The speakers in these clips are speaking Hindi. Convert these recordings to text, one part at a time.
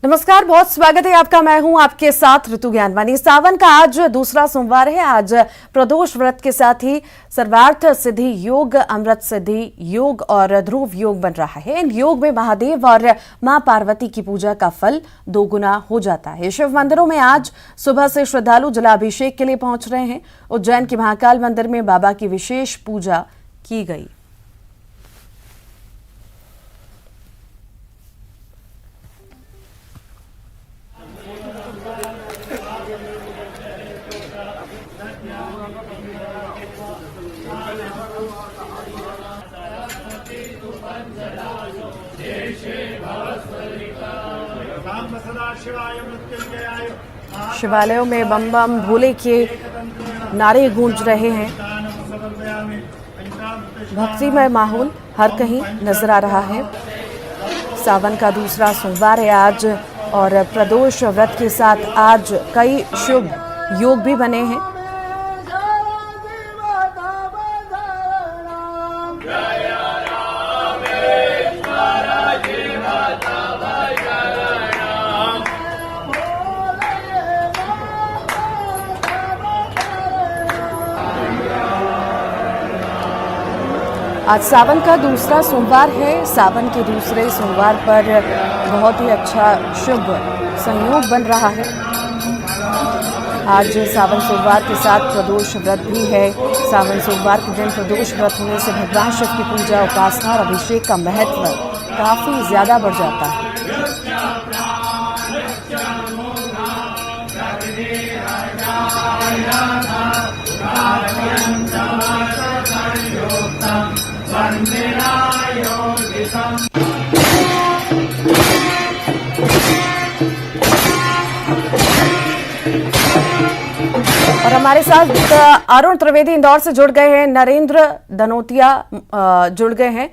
नमस्कार, बहुत स्वागत है आपका। मैं हूं आपके साथ ऋतु ज्ञानवानी। सावन का आज दूसरा सोमवार है। आज प्रदोष व्रत के साथ ही सर्वार्थ सिद्धि योग, अमृत सिद्धि योग और ध्रुव योग बन रहा है। इन योग में महादेव और मां पार्वती की पूजा का फल दोगुना हो जाता है। शिव मंदिरों में आज सुबह से श्रद्धालु जलाभिषेक के लिए पहुंच रहे हैं। उज्जैन के महाकाल मंदिर में बाबा की विशेष पूजा की गई। शिवालयों में बम बम भोले के नारे गूंज रहे हैं। भक्तिमय माहौल हर कहीं नजर आ रहा है। सावन का दूसरा सोमवार है आज और प्रदोष व्रत के साथ आज कई शुभ योग भी बने हैं। आज सावन का दूसरा सोमवार है। सावन के दूसरे सोमवार पर बहुत ही अच्छा शुभ संयोग बन रहा है। आज सावन सोमवार के साथ प्रदोष व्रत भी है। सावन सोमवार के दिन प्रदोष व्रत होने से भगवान शिव की पूजा, उपासना और अभिषेक का महत्व काफी ज्यादा बढ़ जाता है। और हमारे साथ अरुण त्रिवेदी इंदौर से जुड़ गए हैं, नरेंद्र दनोतिया जुड़ गए हैं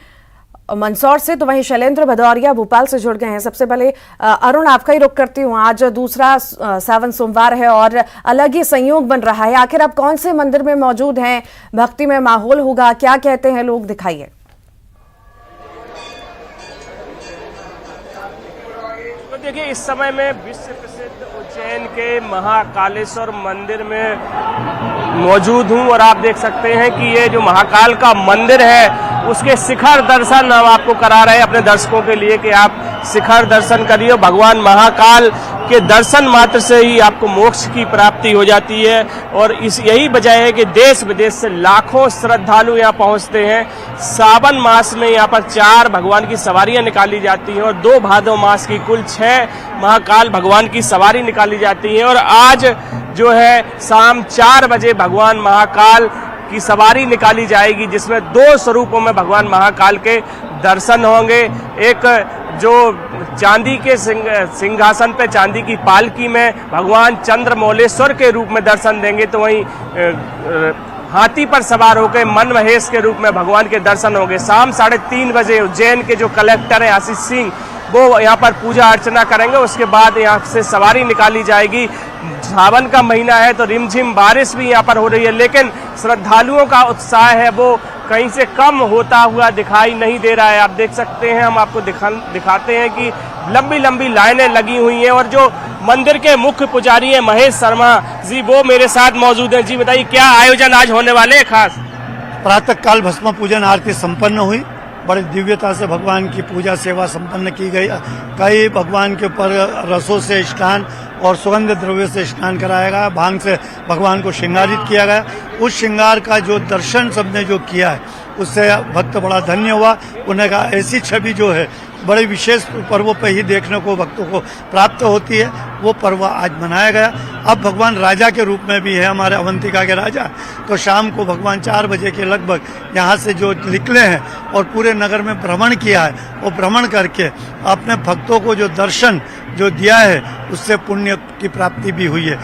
मंदसौर से, तो वहीं शैलेंद्र भदौरिया भोपाल से जुड़ गए हैं। सबसे पहले अरुण, आपका ही रुख करती हूँ। आज दूसरा सावन सोमवार है और अलग ही संयोग बन रहा है। आखिर आप कौन से मंदिर में मौजूद हैं? भक्ति में माहौल होगा, क्या कहते हैं लोग, दिखाइए। तो देखिए, इस समय में विश्व प्रसिद्ध उज्जैन के महाकालेश्वर मंदिर में मौजूद हूं और आप देख सकते हैं कि ये जो महाकाल का मंदिर है उसके शिखर दर्शन हम आपको करा रहे हैं अपने दर्शकों के लिए कि आप शिखर दर्शन करिए। भगवान महाकाल के दर्शन मात्र से ही आपको मोक्ष की प्राप्ति हो जाती है और यही वजह है कि देश विदेश से लाखों श्रद्धालु यहाँ पहुँचते हैं। सावन मास में यहाँ पर 4 भगवान की सवारियाँ निकाली जाती हैं और 2 भादव मास की कुल 6 महाकाल भगवान की सवारी निकाली जाती है। और आज जो है शाम 4 बजे भगवान महाकाल की सवारी निकाली जाएगी, जिसमें 2 स्वरूपों में भगवान महाकाल के दर्शन होंगे। एक जो चांदी के सिंहासन पे चांदी की पालकी में भगवान चंद्रमौलेश्वर के रूप में दर्शन देंगे, तो वहीं हाथी पर सवार होकर मन महेश के रूप में भगवान के दर्शन होंगे। शाम 3:30 बजे उज्जैन के जो कलेक्टर हैं आशीष सिंह, वो यहाँ पर पूजा अर्चना करेंगे। उसके बाद यहाँ से सवारी निकाली जाएगी। सावन का महीना है तो रिमझिम बारिश भी यहाँ पर हो रही है, लेकिन श्रद्धालुओं का उत्साह है वो कहीं से कम होता हुआ दिखाई नहीं दे रहा है। आप देख सकते हैं, हम आपको दिखाते हैं कि लंबी लंबी लाइनें लगी हुई हैं और जो मंदिर के मुख्य पुजारी हैं महेश शर्मा जी, वो मेरे साथ मौजूद हैं। जी बताइए, क्या आयोजन आज होने वाले हैं खास? प्रातः काल भस्म पूजन आरती संपन्न हुई। बड़े दिव्यता से भगवान की पूजा सेवा संपन्न की गई। कई भगवान के ऊपर रसों से स्नान और सुगंध द्रव्य से स्नान कराया गया। भांग से भगवान को श्रृंगारित किया गया। उस श्रृंगार का जो दर्शन सबने जो किया है उससे भक्त बड़ा धन्य हुआ। उन्हें कहा ऐसी छवि जो है बड़े विशेष पर्वों पर ही देखने को भक्तों को प्राप्त होती है, वो पर्व आज मनाया गया। अब भगवान राजा के रूप में भी है, हमारे अवंतिका के राजा। तो शाम को भगवान 4 बजे के लगभग यहाँ से जो निकले हैं और पूरे नगर में भ्रमण किया है, वो भ्रमण करके अपने भक्तों को जो दर्शन जो दिया है उससे पुण्य की प्राप्ति भी हुई है।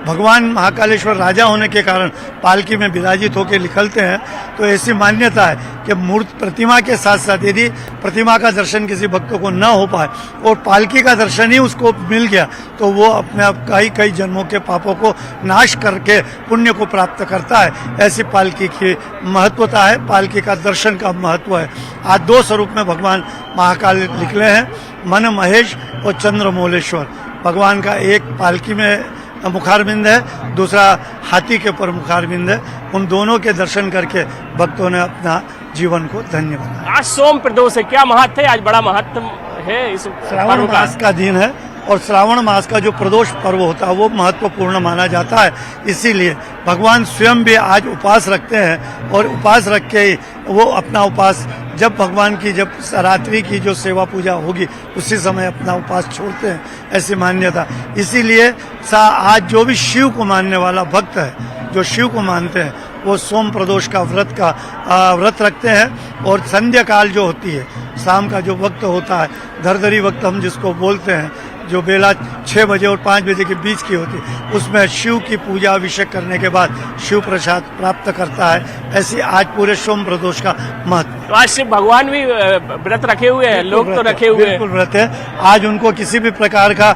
भगवान महाकालेश्वर राजा होने के कारण पालकी में विराजित होकर निकलते हैं, तो ऐसी मान्यता है कि मूर्ति प्रतिमा के साथ साथ यदि प्रतिमा का दर्शन किसी भक्तों को न हो पाए और पालकी का दर्शन ही उसको मिल गया, तो वो अपने आप कई जन्मों के पापों को नाश करके पुण्य को प्राप्त करता है। ऐसी पालकी की महत्वता है, पालकी का दर्शन का महत्व है। आज 2 स्वरूप में भगवान महाकाल निकले हैं मन महेश और चंद्रमौलेश्वर। भगवान का एक पालकी में मुखारबिंद है, दूसरा हाथी के ऊपर मुखारबिंद है। उन दोनों के दर्शन करके भक्तों ने अपना जीवन को धन्य बनाया। आज सोम प्रदोष है, क्या महत्व है? आज बड़ा महत्व है इस श्रावण पर्व मास का दिन है और श्रावण मास का जो प्रदोष पर्व होता है वो महत्वपूर्ण माना जाता है। इसीलिए भगवान स्वयं भी आज उपवास रखते हैं और उपवास रख के वो अपना उपवास जब भगवान की जब रात्रि की जो सेवा पूजा होगी उसी समय अपना उपवास छोड़ते हैं, ऐसी मान्यता। इसीलिए आज जो भी शिव को मानने वाला भक्त है, जो शिव को मानते हैं, वो सोम प्रदोष का व्रत रखते हैं। और संध्या काल जो होती है, शाम का जो वक्त होता है, धरधरी वक्त हम जिसको बोलते हैं, जो बेला 6 बजे और 5 बजे के बीच की होती है, उसमें शिव की पूजा अभिषेक करने के बाद शिव प्रसाद प्राप्त करता है। ऐसी आज पूरे सोम प्रदोष का महत्व। तो आज शिव भगवान भी व्रत रखे हुए हैं, लोग तो रखे हुए हैं। बिल्कुल व्रत है। आज उनको किसी भी प्रकार का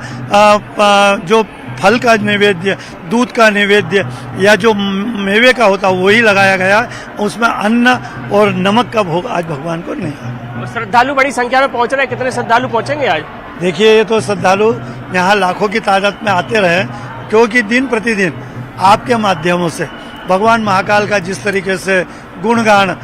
जो फल का नैवेद्य, दूध का नैवेद्य या जो मेवे का होता है वही लगाया गया है। उसमें अन्न और नमक का भोग आज भगवान को नहीं है। श्रद्धालु बड़ी संख्या में पहुंच रहे हैं, कितने श्रद्धालु पहुंचेंगे आज? देखिए, ये तो श्रद्धालु यहाँ लाखों की तादाद में आते रहे, क्योंकि दिन प्रतिदिन आपके माध्यमों से भगवान महाकाल का जिस तरीके से गुणगान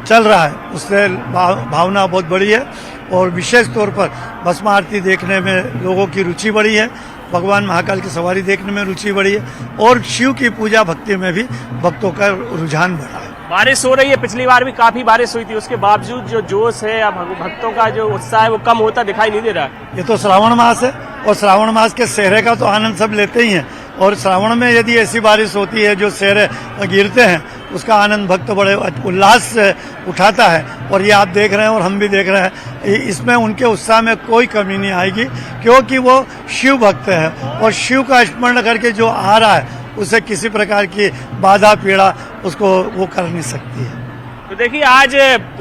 चल रहा है, उससे भावना बहुत बड़ी है। और विशेष तौर पर भस्म आरती देखने में लोगों की रुचि बढ़ी है, भगवान महाकाल की सवारी देखने में रुचि बढ़ी है और शिव की पूजा भक्ति में भी भक्तों का रुझान बढ़ा है। बारिश हो रही है, पिछली बार भी काफी बारिश हुई थी, उसके बावजूद जो जोश है या भक्तों का जो उत्साह है वो कम होता दिखाई नहीं दे रहा। ये तो श्रावण मास है और श्रावण मास के सेहरे का तो आनंद सब लेते ही हैं। और श्रावण में यदि ऐसी बारिश होती है जो सेहरे गिरते हैं, उसका आनंद भक्त बड़े उल्लास से उठाता है। और ये आप देख रहे हैं और हम भी देख रहे हैं, इसमें उनके उत्साह में कोई कमी नहीं आएगी, क्योंकि वो शिव भक्त है और शिव का स्मरण करके जो आ रहा है उसे किसी प्रकार की बाधा पीड़ा उसको वो कर नहीं सकती है। तो देखिए, आज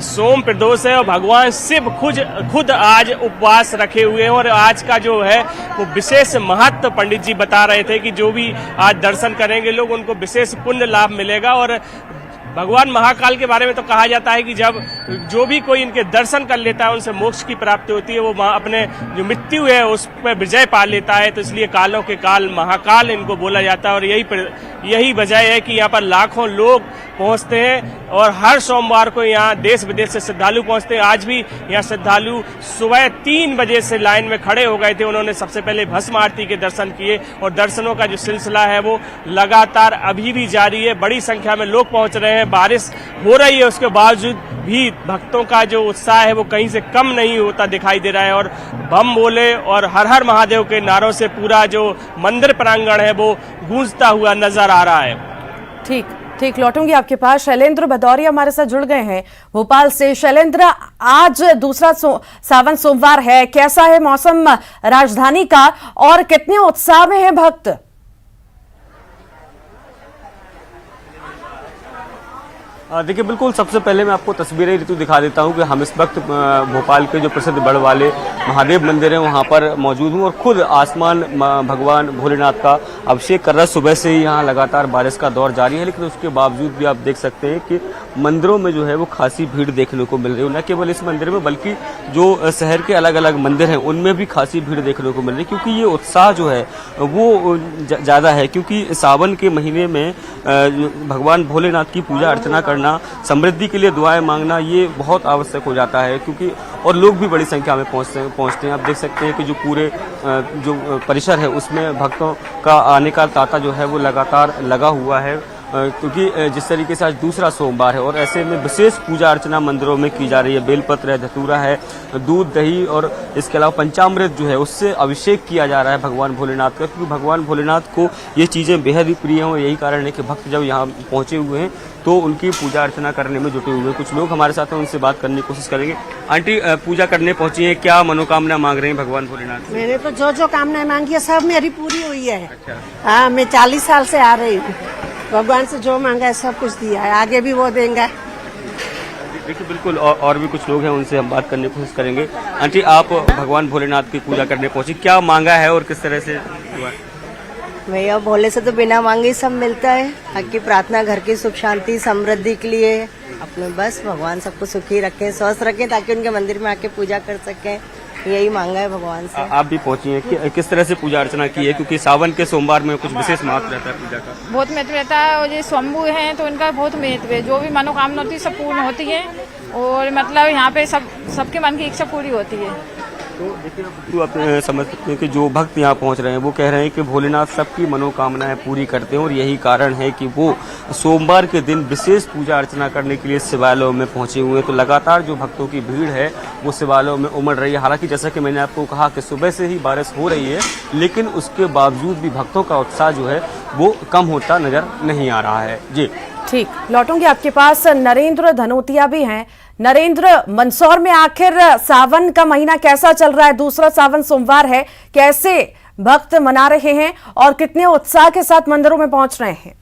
सोम प्रदोष है और भगवान शिव खुद आज उपवास रखे हुए हैं। और आज का जो है वो विशेष महत्व पंडित जी बता रहे थे कि जो भी आज दर्शन करेंगे लोग, उनको विशेष पुण्य लाभ मिलेगा। और भगवान महाकाल के बारे में तो कहा जाता है कि जब जो भी कोई इनके दर्शन कर लेता है उनसे मोक्ष की प्राप्ति होती है, वो अपने जो मृत्यु है उस पर विजय पा लेता है। तो इसलिए कालों के काल महाकाल इनको बोला जाता है। और यही वजह है कि यहाँ पर लाखों लोग पहुँचते हैं और हर सोमवार को यहाँ देश विदेश से श्रद्धालु पहुँचते हैं। आज भी यहाँ श्रद्धालु सुबह 3 बजे से लाइन में खड़े हो गए थे। उन्होंने सबसे पहले भस्म आरती के दर्शन किए और दर्शनों का जो सिलसिला है वो लगातार अभी भी जारी है। बड़ी संख्या में लोग पहुँच रहे हैं। बारिश हो रही है, उसके बावजूद भी भक्तों का जो उत्साह है वो कहीं से कम नहीं होता दिखाई दे रहा है। और बम बोले और हर हर महादेव के नारों से पूरा जो मंदिर प्रांगण है वो गूंजता हुआ नजर आ रहा है। ठीक, लौटूंगी आपके पास। शैलेंद्र भदौरिया हमारे साथ जुड़ गए हैं भोपाल से। शैलेंद्र, आज दूसरा सावन सोमवार है, कैसा है मौसम राजधानी का और कितने उत्साह में है भक्त? देखिए, बिल्कुल सबसे पहले मैं आपको तस्वीरें ऋतु दिखा देता हूं कि हम इस वक्त भोपाल के जो प्रसिद्ध बड़ वाले महादेव मंदिर हैं वहां पर मौजूद हूं और खुद आसमान भगवान भोलेनाथ का अभिषेक कर रहा है। सुबह से ही यहां लगातार बारिश का दौर जारी है, लेकिन उसके बावजूद भी आप देख सकते हैं कि मंदिरों में जो है वो खासी भीड़ देखने को मिल रही है। न केवल इस मंदिर में बल्कि जो शहर के अलग अलग मंदिर हैं उनमें भी खासी भीड़ देखने को मिल रही है, क्योंकि ये उत्साह जो है वो ज़्यादा है। क्योंकि सावन के महीने में भगवान भोलेनाथ की पूजा अर्चना करना, समृद्धि के लिए दुआएं मांगना, ये बहुत आवश्यक हो जाता है। क्योंकि और लोग भी बड़ी संख्या में पहुंचते हैं। आप देख सकते हैं कि जो पूरे जो परिसर है उसमें भक्तों का आने का तांता जो है वो लगातार लगा हुआ है, क्योंकि जिस तरीके से आज दूसरा सोमवार है और ऐसे में विशेष पूजा अर्चना मंदिरों में की जा रही है। बेलपत्र है, धतूरा है, दूध दही और इसके अलावा पंचामृत जो है उससे अभिषेक किया जा रहा है भगवान भोलेनाथ का, क्योंकि भगवान भोलेनाथ को ये चीज़ें बेहद ही प्रिय हैं। और यही कारण है कि भक्त जब यहाँ पहुँचे हुए हैं तो उनकी पूजा अर्चना करने में जुटे हुए हैं। कुछ लोग हमारे साथ हैं, उनसे बात करने की कोशिश करेंगे। आंटी, पूजा करने पहुंची हैं, क्या मनोकामना मांग रहे हैं भगवान भोलेनाथ? मैंने तो जो कामनाएं मांगी है सब मेरी पूरी हुई है। अच्छा। हाँ, मैं 40 साल से आ रही हूँ, भगवान से जो मांगा है सब कुछ दिया है, आगे भी वो देंगे। देखिए, बिल्कुल और भी कुछ लोग हैं, उनसे हम बात करने की कोशिश करेंगे। आंटी, आप भगवान भोलेनाथ की पूजा करने पहुंची, क्या मांगा है और किस तरह से हुआ? भैया, भोले से तो बिना मांगे सब मिलता है। आपकी प्रार्थना घर की सुख शांति समृद्धि के लिए अपने, बस भगवान सबको सुखी रखें, स्वस्थ रखें, ताकि उनके मंदिर में आके पूजा कर सकें। यही मांगा है भगवान से। आप भी पहुंची हैं किस तरह से पूजा अर्चना की है, क्योंकि सावन के सोमवार में कुछ विशेष महत्व रहता है पूजा का? बहुत महत्व रहता है और ये स्वयंभू हैं तो इनका बहुत महत्व है। जो भी मनोकामना होती है सब पूर्ण होती है और मतलब यहाँ पे सबके मन की इच्छा पूरी होती है। तो देखिए तो आप समझ सकते हैं कि जो भक्त यहाँ पहुँच रहे हैं वो कह रहे हैं कि भोलेनाथ सबकी मनोकामनाएं पूरी करते हैं और यही कारण है कि वो सोमवार के दिन विशेष पूजा अर्चना करने के लिए शिवालयों में पहुंचे हुए हैं। तो लगातार जो भक्तों की भीड़ है वो शिवालयों में उमड़ रही है। हालांकि जैसा कि मैंने आपको कहा कि सुबह से ही बारिश हो रही है, लेकिन उसके बावजूद भी भक्तों का उत्साह जो है वो कम होता नजर नहीं आ रहा है। जी ठीक, लौटूंगी आपके पास। नरेंद्र धनोतिया भी हैं। नरेंद्र, मंदसौर में आखिर सावन का महीना कैसा चल रहा है? दूसरा सावन सोमवार है, कैसे भक्त मना रहे हैं और कितने उत्साह के साथ मंदिरों में पहुंच रहे हैं?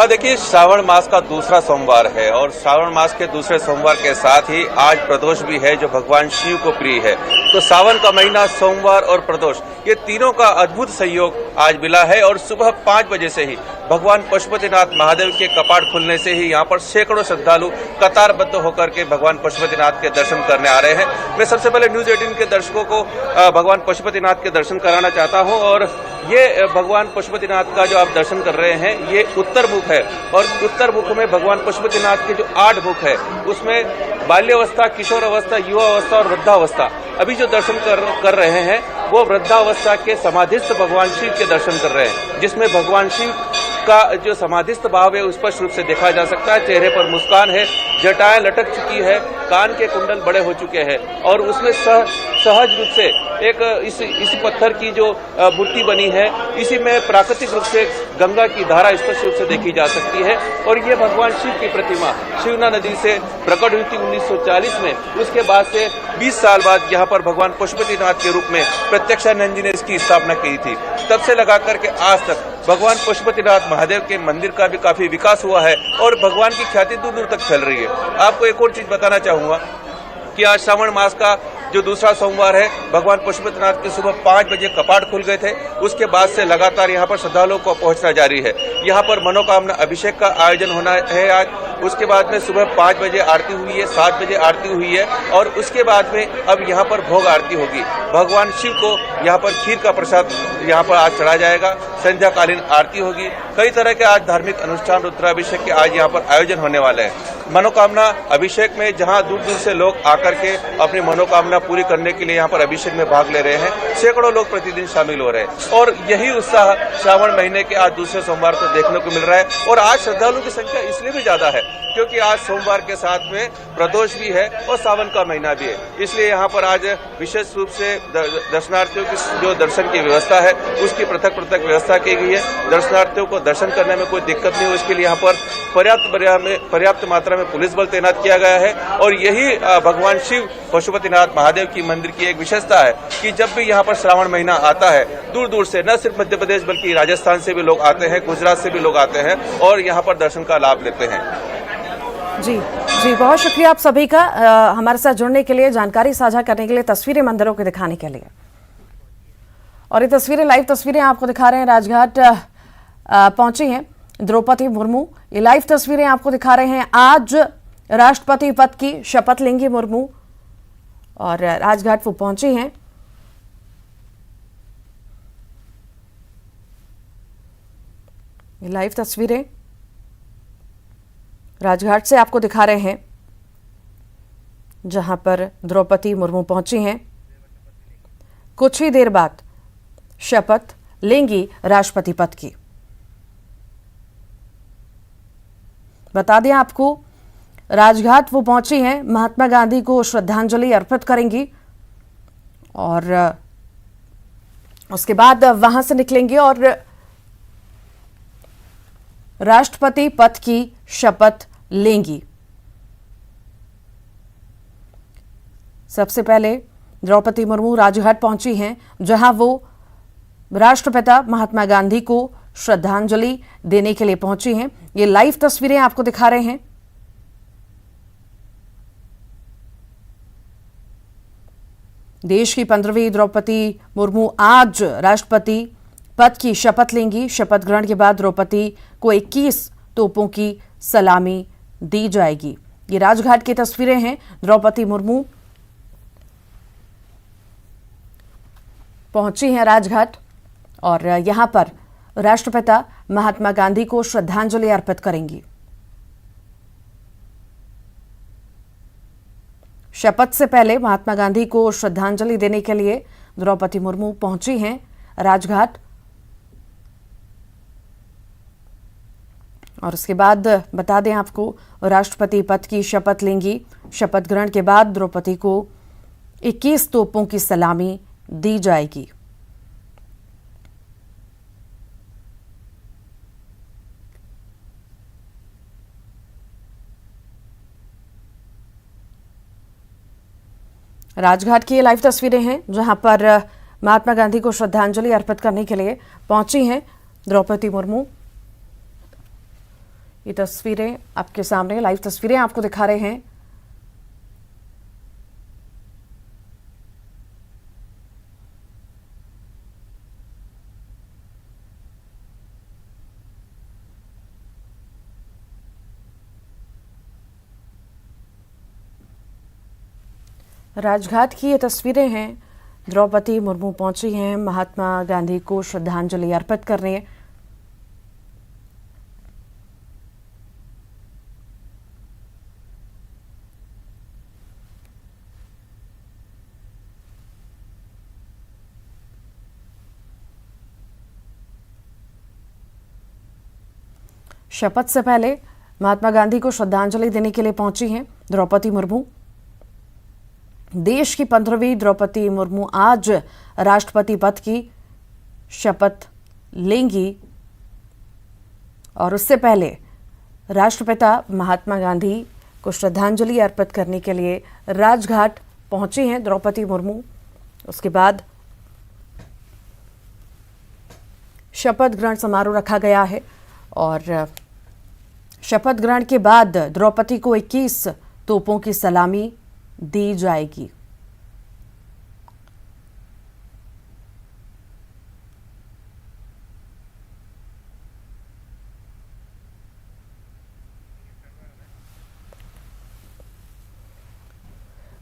देखिए, श्रावण मास का दूसरा सोमवार है और श्रावण मास के दूसरे सोमवार के साथ ही आज प्रदोष भी है जो भगवान शिव को प्रिय है। तो सावन का महीना, सोमवार और प्रदोष, ये तीनों का अद्भुत सहयोग आज मिला है और सुबह 5 बजे से ही भगवान पशुपतिनाथ महादेव के कपाट खुलने से ही यहाँ पर सैकड़ों श्रद्धालु कतारबद्ध होकर के भगवान पशुपतिनाथ के दर्शन करने आ रहे हैं। मैं सबसे पहले न्यूज 18 के दर्शकों को भगवान पशुपतिनाथ के दर्शन कराना चाहता हूँ और ये भगवान पशुपतिनाथ का जो आप दर्शन कर रहे हैं ये उत्तर मुख है और उत्तर मुख में भगवान पशुपतिनाथ के जो 8 मुख है उसमें बाल्यावस्था, किशोर अवस्था, युवा अवस्था और वृद्धावस्था, अभी जो दर्शन कर रहे हैं वो वृद्धावस्था के समाधिस्थ भगवान शिव के दर्शन कर रहे हैं, जिसमें भगवान शिव का जो समाधिस्थ भाव है उस स्पष्ट रूप से देखा जा सकता है। चेहरे पर मुस्कान है, जटाएं लटक चुकी है, कान के कुंडल बड़े हो चुके हैं और उसमें सहज रूप से एक इसी पत्थर की जो मूर्ति बनी है, इसी में प्राकृतिक रूप से गंगा की धारा स्पष्ट रूप से देखी जा सकती है। और ये भगवान शिव की प्रतिमा शिवना नदी से प्रकट हुई थी 1940 में। उसके बाद से 20 साल बाद यहाँ पर भगवान पशुपतिनाथ के रूप में प्रत्यक्षानंद जी ने इसकी स्थापना की थी। तब से लगा करके आज तक भगवान पशुपतिनाथ महादेव के मंदिर का भी काफी विकास हुआ है और भगवान की ख्याति दूर दूर तक फैल रही है। आपको एक और चीज बताना चाहूंगा कि आज श्रावण मास का जो दूसरा सोमवार है, भगवान पशुपतिनाथ के सुबह 5 बजे कपाट खुल गए थे। उसके बाद से लगातार यहाँ पर श्रद्धालुओं को पहुंचना जारी है। यहाँ पर मनोकामना अभिषेक का आयोजन होना है आज। उसके बाद में सुबह 5 बजे आरती हुई है, 7 बजे आरती हुई है और उसके बाद में अब यहाँ पर भोग आरती होगी। भगवान शिव को यहाँ पर खीर का प्रसाद यहाँ पर आज चढ़ाया जाएगा। संध्याकालीन आरती होगी। कई तरह के आज धार्मिक अनुष्ठान, रुद्राभिषेक के आज यहाँ पर आयोजन होने वाले हैं। मनोकामना अभिषेक में जहाँ दूर दूर से लोग आकर के अपनी मनोकामना पूरी करने के लिए यहाँ पर अभिषेक में भाग ले रहे हैं। सैकड़ों लोग प्रतिदिन शामिल हो रहे हैं और यही उत्साह श्रावण महीने के आज दूसरे सोमवार को देखने को मिल रहा है। और आज श्रद्धालुओं की संख्या इसलिए भी ज्यादा है क्योंकि आज सोमवार के साथ में प्रदोष भी है और सावन का महीना भी है, इसलिए यहाँ पर आज विशेष रूप से दर्शनार्थियों की जो दर्शन की व्यवस्था है उसकी पृथक व्यवस्था की गई है। दर्शनार्थियों को दर्शन करने में कोई दिक्कत नहीं हो, इसके लिए यहाँ पर पर्याप्त मात्रा में पुलिस बल तैनात किया गया है। और यही भगवान शिव पशुपतिनाथ महादेव की मंदिर की एक विशेषता है कि जब भी यहाँ पर श्रावण महीना आता है, दूर दूर से न सिर्फ मध्य प्रदेश बल्कि राजस्थान से भी लोग आते हैं, गुजरात से भी लोग आते हैं और यहाँ पर दर्शन का लाभ लेते हैं। जी, बहुत शुक्रिया आप सभी का हमारे साथ जुड़ने के लिए, जानकारी साझा करने के लिए, तस्वीरें मंदिरों के दिखाने के लिए। और ये तस्वीरें, लाइव तस्वीरें आपको दिखा रहे हैं। राजघाट पहुंची हैं द्रौपदी मुर्मू। ये लाइव तस्वीरें आपको दिखा रहे हैं। आज राष्ट्रपति पद की शपथ लेंगी मुर्मू और राजघाट वो पहुंची हैं। ये लाइव तस्वीरें राजघाट से आपको दिखा रहे हैं जहां पर द्रौपदी मुर्मू पहुंची हैं। कुछ ही देर बाद शपथ लेंगी राष्ट्रपति पद की। बता दें आपको, राजघाट वो पहुंची हैं, महात्मा गांधी को श्रद्धांजलि अर्पित करेंगी और उसके बाद वहां से निकलेंगे और राष्ट्रपति पद की शपथ लेंगी। सबसे पहले द्रौपदी मुर्मू राजघाट पहुंची हैं जहां वो राष्ट्रपिता महात्मा गांधी को श्रद्धांजलि देने के लिए पहुंची हैं। ये लाइव तस्वीरें आपको दिखा रहे हैं। देश की 15वीं द्रौपदी मुर्मू आज राष्ट्रपति पद की शपथ लेंगी। शपथ ग्रहण के बाद द्रौपदी को 21 तोपों की सलामी दी जाएगी। ये राजघाट की तस्वीरें हैं। द्रौपदी मुर्मू पहुंची हैं राजघाट और यहां पर राष्ट्रपिता महात्मा गांधी को श्रद्धांजलि अर्पित करेंगी। शपथ से पहले महात्मा गांधी को श्रद्धांजलि देने के लिए द्रौपदी मुर्मू पहुंची हैं राजघाट और उसके बाद बता दें आपको, राष्ट्रपति पद की शपथ लेंगी। शपथ ग्रहण के बाद द्रौपदी को 21 तोपों की सलामी दी जाएगी। राजघाट की ये लाइव तस्वीरें हैं जहां पर महात्मा गांधी को श्रद्धांजलि अर्पित करने के लिए पहुंची हैं द्रौपदी मुर्मू। ये तस्वीरें आपके सामने, लाइव तस्वीरें आपको दिखा रहे हैं। राजघाट की ये तस्वीरें हैं। द्रौपदी मुर्मू पहुंची हैं महात्मा गांधी को श्रद्धांजलि अर्पित करने। शपथ से पहले महात्मा गांधी को श्रद्धांजलि देने के लिए पहुंची हैं द्रौपदी मुर्मू। देश की 15वीं द्रौपदी मुर्मू आज राष्ट्रपति पद की शपथ लेंगी और उससे पहले राष्ट्रपिता महात्मा गांधी को श्रद्धांजलि अर्पित करने के लिए राजघाट पहुंची हैं द्रौपदी मुर्मू। उसके बाद शपथ ग्रहण समारोह रखा गया है और शपथ ग्रहण के बाद द्रौपदी को 21 तोपों की सलामी दी जाएगी।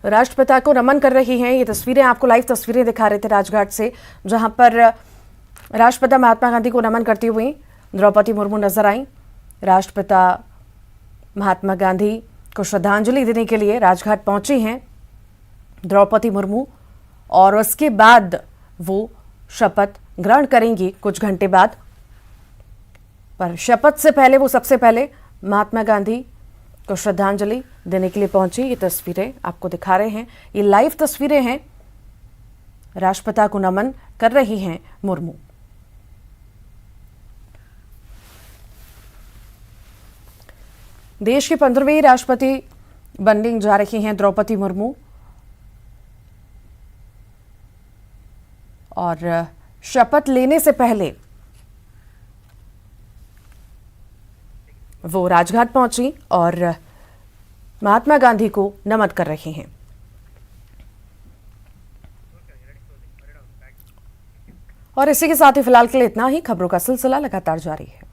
राष्ट्रपिता को नमन कर रही हैं। ये तस्वीरें आपको लाइव तस्वीरें दिखा रहे थे राजघाट से, जहां पर राष्ट्रपिता महात्मा गांधी को नमन करती हुई द्रौपदी मुर्मू नजर आई। राष्ट्रपिता महात्मा गांधी को श्रद्धांजलि देने के लिए राजघाट पहुंची हैं द्रौपदी मुर्मू और उसके बाद वो शपथ ग्रहण करेंगी कुछ घंटे बाद। पर शपथ से पहले वो सबसे पहले महात्मा गांधी को श्रद्धांजलि देने के लिए पहुंची। ये तस्वीरें आपको दिखा रहे हैं, ये लाइव तस्वीरें हैं। राष्ट्रपिता को नमन कर रही हैं मुर्मू। देश की 15वीं राष्ट्रपति बनने जा रही हैं द्रौपदी मुर्मू और शपथ लेने से पहले वो राजघाट पहुंची और महात्मा गांधी को नमन कर रही हैं। और इसी के साथ ही फिलहाल के लिए इतना ही। खबरों का सिलसिला लगातार जारी है।